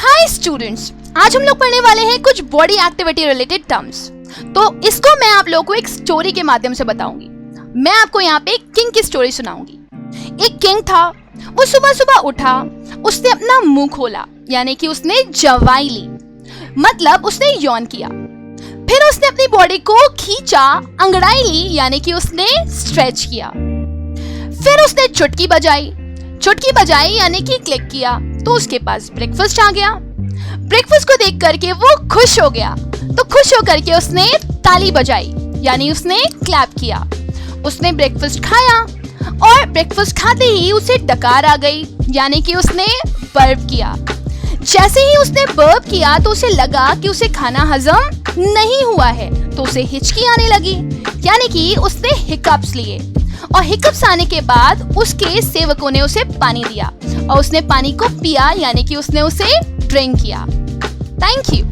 Hi students, आज हम लोग पढ़ने वाले हैं कुछ बॉडी एक्टिविटी रिलेटेड टर्म्स। तो इसको मैं आप लोगों को एक स्टोरी के माध्यम से बताऊंगी। मैं आपको यहाँ पे एक किंग की स्टोरी सुनाऊंगी। एक किंग था, वो सुबह सुबह उठा, उसने अपना मुंह खोला, यानी कि उसने जवाई ली, मतलब उसने यौन किया। फिर उसने अपनी बॉडी को खींचा, अंगड़ाई ली, यानी कि उसने स्ट्रेच किया। फिर उसने चुटकी बजाई यानी कि क्लिक किया, तो उसके पास ब्रेकफास्ट आ गया। ब्रेकफास्ट को देख करके वो खुश हो गया, तो खुश होकर के उसने ताली बजाई, यानी उसने क्लैप किया। उसने ब्रेकफास्ट खाया और ब्रेकफास्ट खाते ही उसे डकार आ गई, यानी कि उसने बर्प किया। जैसे ही उसने बर्प किया तो उसे लगा कि उसे खाना हजम नहीं हुआ है, तो उसे हिचकी आने लगी, यानी कि उसने हिकअप्स लिए। और हिकअप्स आने के बाद उसके सेवकों ने उसे पानी दिया और उसने पानी को पिया, यानी कि उसने उसे ड्रिंक किया। Thank you.